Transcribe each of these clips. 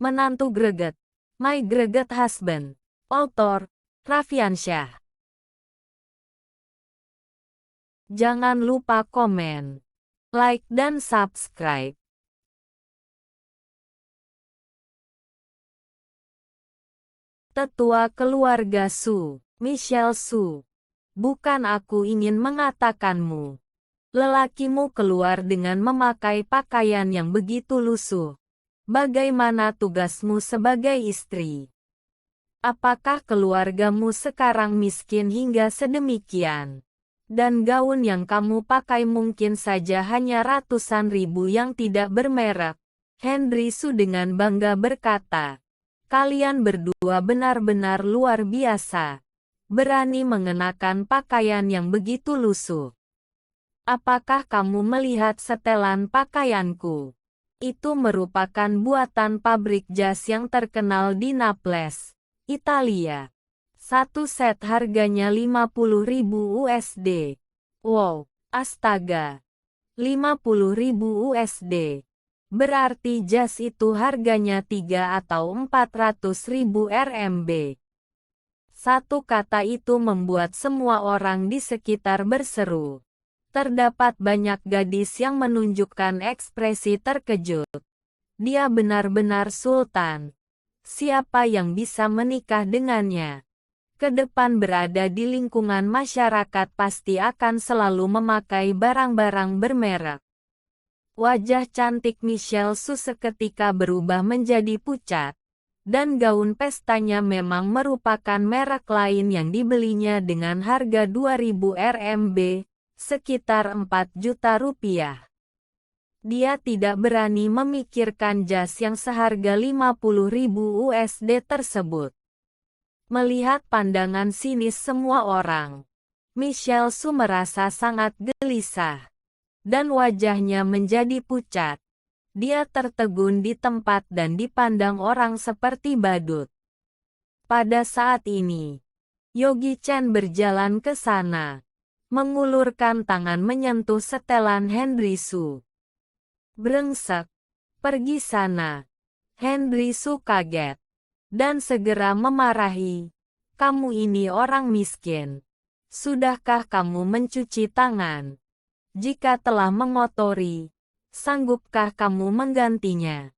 Menantu greget. My Greget Husband. Author, Raffiansyah. Jangan lupa komen, like dan subscribe. Tetua keluarga Su, Michelle Su. Bukan aku ingin mengatakanmu. Lelakimu keluar dengan memakai pakaian yang begitu lusuh. Bagaimana tugasmu sebagai istri? Apakah keluargamu sekarang miskin hingga sedemikian? Dan gaun yang kamu pakai mungkin saja hanya ratusan ribu yang tidak bermerek. Henry Su dengan bangga berkata, kalian berdua benar-benar luar biasa. Berani mengenakan pakaian yang begitu lusuh. Apakah kamu melihat setelan pakaianku? Itu merupakan buatan pabrik jas yang terkenal di Naples, Italia. Satu set harganya 50.000 USD. Wow, astaga. 50.000 USD. Berarti jas itu harganya 3 atau 400.000 RMB. Satu kata itu membuat semua orang di sekitar berseru. Terdapat banyak gadis yang menunjukkan ekspresi terkejut. Dia benar-benar sultan. Siapa yang bisa menikah dengannya? Kedepan berada di lingkungan masyarakat pasti akan selalu memakai barang-barang bermerek. Wajah cantik Michelle Su seketika berubah menjadi pucat, dan gaun pestanya memang merupakan merek lain yang dibelinya dengan harga 2.000 RMB, sekitar 4 juta rupiah. Dia tidak berani memikirkan jas yang seharga 50.000 USD tersebut. Melihat pandangan sinis semua orang, Michelle Su merasa sangat gelisah. Dan wajahnya menjadi pucat. Dia tertegun di tempat dan dipandang orang seperti badut. Pada saat ini, Yogi Chen berjalan ke sana, mengulurkan tangan menyentuh setelan Henry Su. Brengsek, pergi sana. Henry Su kaget, dan segera memarahi. Kamu ini orang miskin. Sudahkah kamu mencuci tangan? Jika telah mengotori, sanggupkah kamu menggantinya?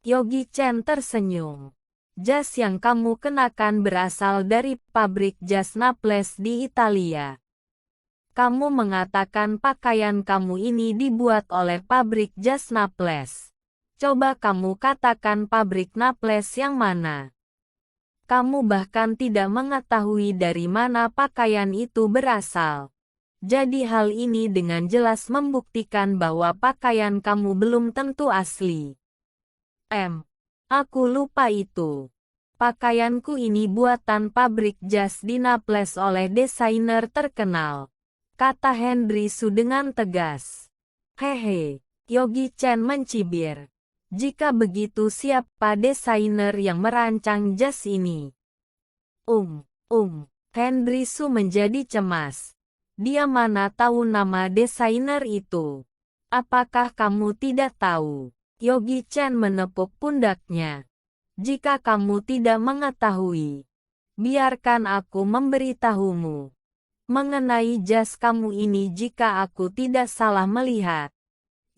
Yogi Chen tersenyum. Jas yang kamu kenakan berasal dari pabrik jas Naples di Italia. Kamu mengatakan pakaian kamu ini dibuat oleh pabrik jas Naples. Coba kamu katakan pabrik Naples yang mana? Kamu bahkan tidak mengetahui dari mana pakaian itu berasal. Jadi hal ini dengan jelas membuktikan bahwa pakaian kamu belum tentu asli. Aku lupa itu. Pakaianku ini buatan pabrik jas di Naples oleh desainer terkenal, kata Henry Su dengan tegas. Hehe, Yogi Chen mencibir. Jika begitu siapa desainer yang merancang jas ini? Henry Su menjadi cemas. Dia mana tahu nama desainer itu? Apakah kamu tidak tahu? Yogi Chen menepuk pundaknya. Jika kamu tidak mengetahui, biarkan aku memberitahumu. Mengenai jas kamu ini, jika aku tidak salah melihat,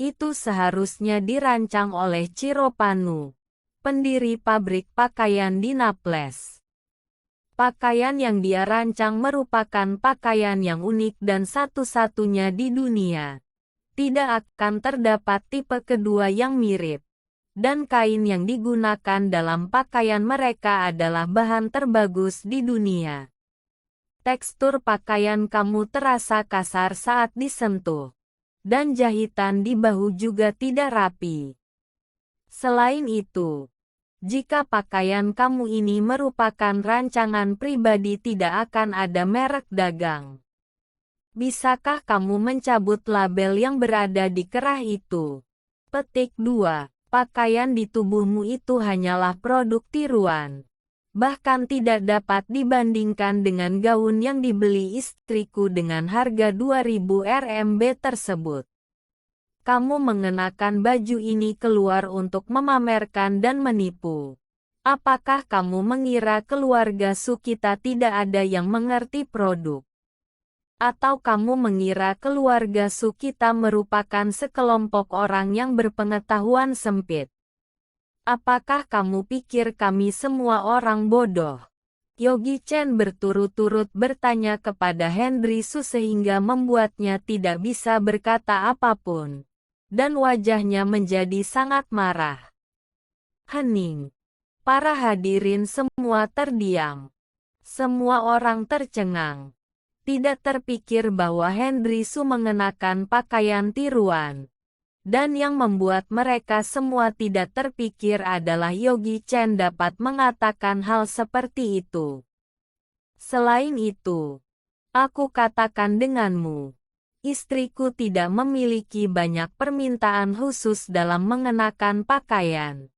itu seharusnya dirancang oleh Ciro Panu, pendiri pabrik pakaian di Naples. Pakaian yang dia rancang merupakan pakaian yang unik dan satu-satunya di dunia. Tidak akan terdapat tipe kedua yang mirip. Dan kain yang digunakan dalam pakaian mereka adalah bahan terbagus di dunia. Tekstur pakaian kamu terasa kasar saat disentuh. Dan jahitan di bahu juga tidak rapi. Selain itu, jika pakaian kamu ini merupakan rancangan pribadi, tidak akan ada merek dagang. Bisakah kamu mencabut label yang berada di kerah itu? Petik 2. Pakaian di tubuhmu itu hanyalah produk tiruan. Bahkan tidak dapat dibandingkan dengan gaun yang dibeli istriku dengan harga 2.000 RMB tersebut. Kamu mengenakan baju ini keluar untuk memamerkan dan menipu. Apakah kamu mengira keluarga Su kita tidak ada yang mengerti produk? Atau kamu mengira keluarga Su kita merupakan sekelompok orang yang berpengetahuan sempit? Apakah kamu pikir kami semua orang bodoh? Yogi Chen berturut-turut bertanya kepada Henry Su sehingga membuatnya tidak bisa berkata apapun. Dan wajahnya menjadi sangat marah. Hening. Para hadirin semua terdiam. Semua orang tercengang. Tidak terpikir bahwa Henry Su mengenakan pakaian tiruan. Dan yang membuat mereka semua tidak terpikir adalah Yogi Chen dapat mengatakan hal seperti itu. Selain itu, aku katakan denganmu, istriku tidak memiliki banyak permintaan khusus dalam mengenakan pakaian.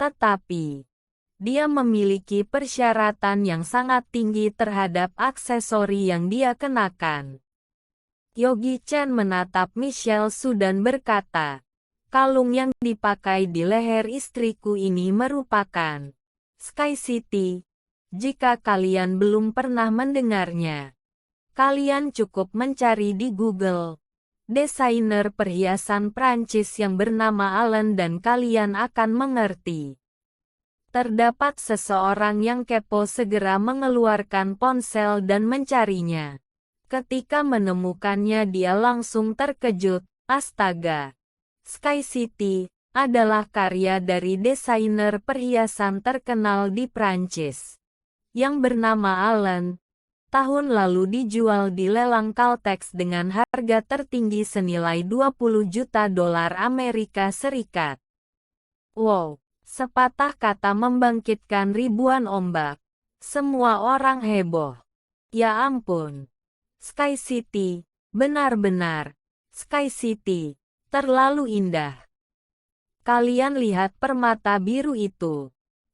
Tetapi, dia memiliki persyaratan yang sangat tinggi terhadap aksesori yang dia kenakan. Yogi Chen menatap Michelle Su dan berkata, kalung yang dipakai di leher istriku ini merupakan Sky City. Jika kalian belum pernah mendengarnya, kalian cukup mencari di Google. Desainer perhiasan Prancis yang bernama Allen dan kalian akan mengerti. Terdapat seseorang yang kepo segera mengeluarkan ponsel dan mencarinya. Ketika menemukannya dia langsung terkejut, astaga. Sky City adalah karya dari desainer perhiasan terkenal di Prancis yang bernama Allen. Tahun lalu dijual di lelang Caltex dengan harga tertinggi senilai 20 juta dolar Amerika Serikat. Wow, sepatah kata membangkitkan ribuan ombak. Semua orang heboh. Ya ampun. Sky City, benar-benar. Sky City, terlalu indah. Kalian lihat permata biru itu.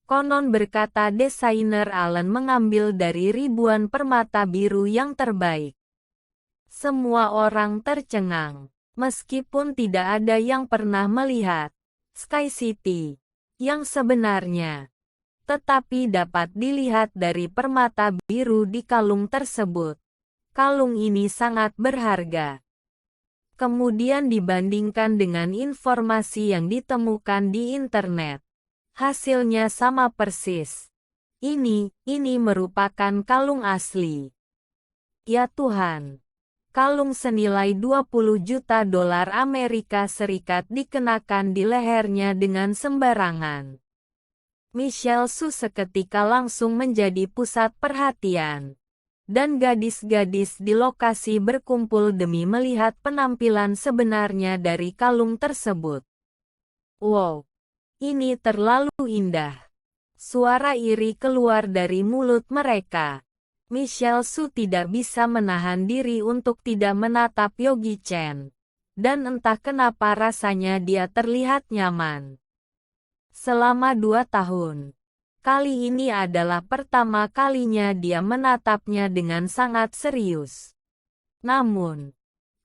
Konon berkata desainer Allen mengambil dari ribuan permata biru yang terbaik. Semua orang tercengang, meskipun tidak ada yang pernah melihat Sky City yang sebenarnya. Tetapi dapat dilihat dari permata biru di kalung tersebut. Kalung ini sangat berharga. Kemudian dibandingkan dengan informasi yang ditemukan di internet. Hasilnya sama persis. Ini merupakan kalung asli. Ya Tuhan. Kalung senilai 20 juta dolar Amerika Serikat dikenakan di lehernya dengan sembarangan. Michelle Su seketika langsung menjadi pusat perhatian. Dan gadis-gadis di lokasi berkumpul demi melihat penampilan sebenarnya dari kalung tersebut. Wow. Ini terlalu indah. Suara iri keluar dari mulut mereka. Michelle Su tidak bisa menahan diri untuk tidak menatap Yogi Chen. Dan entah kenapa rasanya dia terlihat nyaman. Selama 2 tahun. Kali ini adalah pertama kalinya dia menatapnya dengan sangat serius. Namun,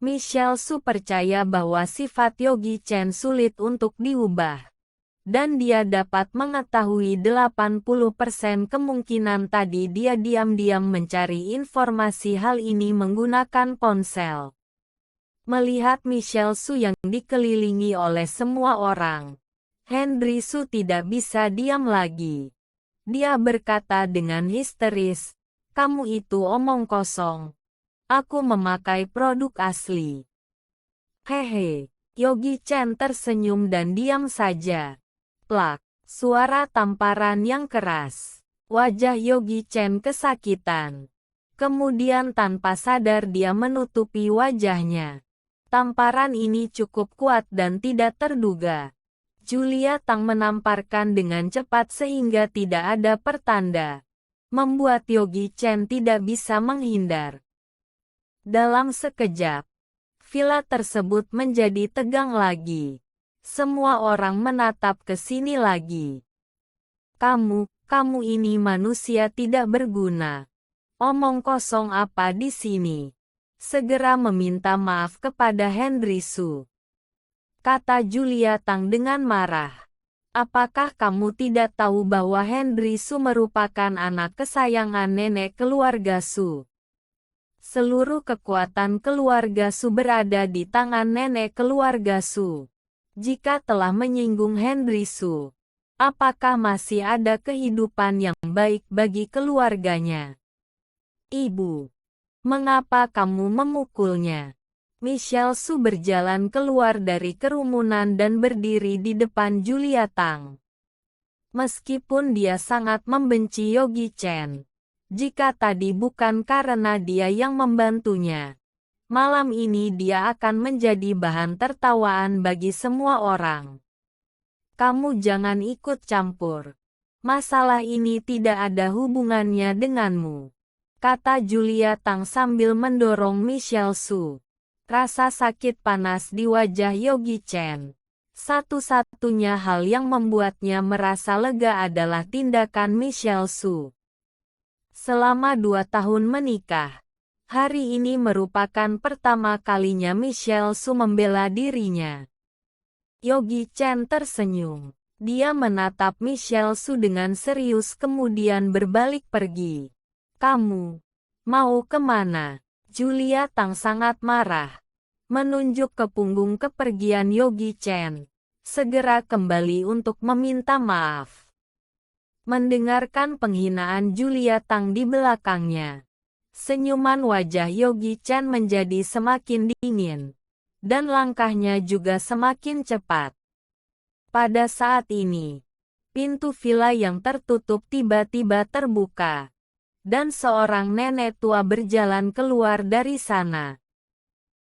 Michelle Su percaya bahwa sifat Yogi Chen sulit untuk diubah. Dan dia dapat mengetahui 80% kemungkinan tadi dia diam-diam mencari informasi hal ini menggunakan ponsel. Melihat Michelle Su yang dikelilingi oleh semua orang, Henry Su tidak bisa diam lagi. Dia berkata dengan histeris, kamu itu omong kosong. Aku memakai produk asli. Hehe, Yogi Chen tersenyum dan diam saja. Plak, suara tamparan yang keras. Wajah Yogi Chen kesakitan. Kemudian tanpa sadar dia menutupi wajahnya. Tamparan ini cukup kuat dan tidak terduga. Julia Tang menamparkan dengan cepat sehingga tidak ada pertanda. Membuat Yogi Chen tidak bisa menghindar. Dalam sekejap, villa tersebut menjadi tegang lagi. Semua orang menatap ke sini lagi. Kamu ini manusia tidak berguna. Omong kosong apa di sini? Segera meminta maaf kepada Henry Su. kata Julia Tang dengan marah. Apakah kamu tidak tahu bahwa Henry Su merupakan anak kesayangan nenek keluarga Su? Seluruh kekuatan keluarga Su berada di tangan nenek keluarga Su. Jika telah menyinggung Henry Su, apakah masih ada kehidupan yang baik bagi keluarganya? Ibu, mengapa kamu memukulnya? Michelle Su berjalan keluar dari kerumunan dan berdiri di depan Julia Tang. Meskipun dia sangat membenci Yogi Chen, jika tadi bukan karena dia yang membantunya, malam ini dia akan menjadi bahan tertawaan bagi semua orang. Kamu jangan ikut campur. Masalah ini tidak ada hubungannya denganmu, kata Julia Tang sambil mendorong Michelle Su. Rasa sakit panas di wajah Yogi Chen. Satu-satunya hal yang membuatnya merasa lega adalah tindakan Michelle Su. Selama 2 tahun menikah, hari ini merupakan pertama kalinya Michelle Su membela dirinya. Yogi Chen tersenyum. Dia menatap Michelle Su dengan serius kemudian berbalik pergi. Kamu mau kemana? Julia Tang sangat marah. Menunjuk ke punggung kepergian Yogi Chen. Segera kembali untuk meminta maaf. Mendengarkan penghinaan Julia Tang di belakangnya, senyuman wajah Yogi Chen menjadi semakin dingin. Dan langkahnya juga semakin cepat. Pada saat ini, pintu villa yang tertutup tiba-tiba terbuka. Dan seorang nenek tua berjalan keluar dari sana.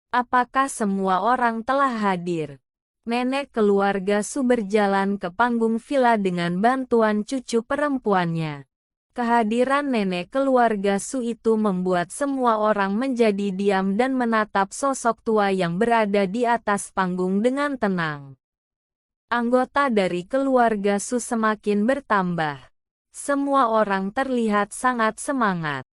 Apakah semua orang telah hadir? Nenek keluarga Su berjalan ke panggung villa dengan bantuan cucu perempuannya. Kehadiran nenek keluarga Su itu membuat semua orang menjadi diam dan menatap sosok tua yang berada di atas panggung dengan tenang. Anggota dari keluarga Su semakin bertambah. Semua orang terlihat sangat semangat.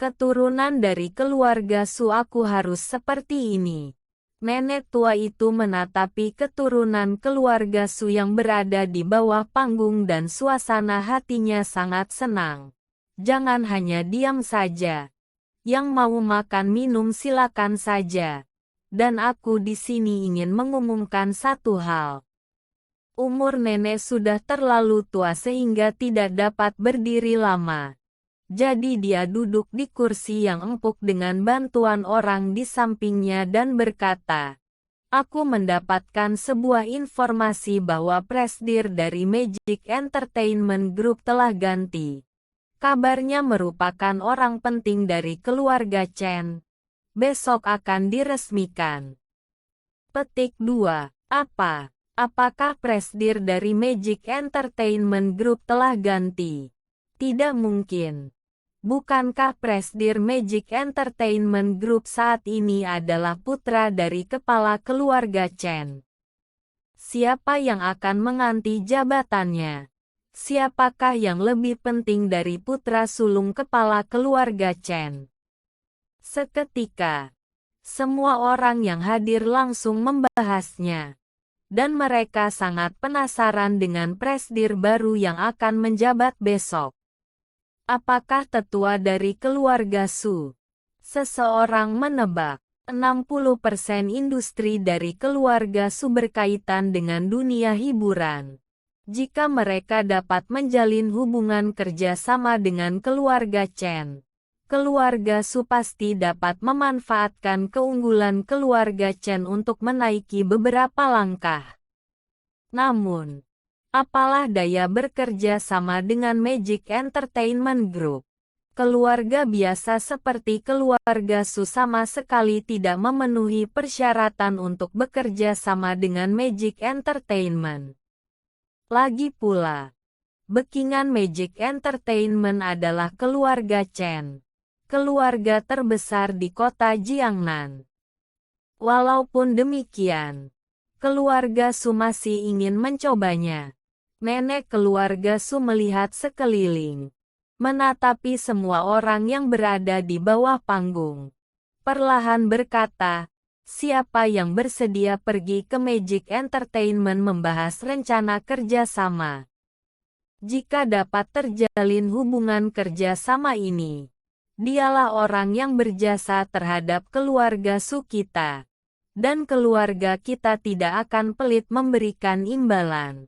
Keturunan dari keluarga Su, aku harus seperti ini. Nenek tua itu menatapi keturunan keluarga Su yang berada di bawah panggung dan suasana hatinya sangat senang. Jangan hanya diam saja. Yang mau makan minum silakan saja. Dan aku di sini ingin mengumumkan satu hal. Umur nenek sudah terlalu tua sehingga tidak dapat berdiri lama. Jadi dia duduk di kursi yang empuk dengan bantuan orang di sampingnya dan berkata, "Aku mendapatkan sebuah informasi bahwa presidir dari Magic Entertainment Group telah ganti. Kabarnya merupakan orang penting dari keluarga Chen. Besok akan diresmikan." Petik 2. Apa? Apakah presidir dari Magic Entertainment Group telah ganti? Tidak mungkin. Bukankah presidir Magic Entertainment Group saat ini adalah putra dari kepala keluarga Chen? Siapa yang akan mengganti jabatannya? Siapakah yang lebih penting dari putra sulung kepala keluarga Chen? Seketika, semua orang yang hadir langsung membahasnya. Dan mereka sangat penasaran dengan presidir baru yang akan menjabat besok. Apakah tetua dari keluarga Su? Seseorang menebak, 60% industri dari keluarga Su berkaitan dengan dunia hiburan. Jika mereka dapat menjalin hubungan kerjasama dengan keluarga Chen, keluarga Su pasti dapat memanfaatkan keunggulan keluarga Chen untuk menaiki beberapa langkah. Namun, apalah daya bekerja sama dengan Magic Entertainment Group? Keluarga biasa seperti keluarga Su sama sekali tidak memenuhi persyaratan untuk bekerja sama dengan Magic Entertainment. Lagi pula, backingan Magic Entertainment adalah keluarga Chen. Keluarga terbesar di kota Jiangnan. Walaupun demikian, keluarga Su masih ingin mencobanya. Nenek keluarga Su melihat sekeliling, menatapi semua orang yang berada di bawah panggung. Perlahan berkata, Siapa yang bersedia pergi ke Magic Entertainment membahas rencana kerjasama? Jika dapat terjalin hubungan kerjasama ini, dialah orang yang berjasa terhadap keluarga Su kita. Dan keluarga kita tidak akan pelit memberikan imbalan.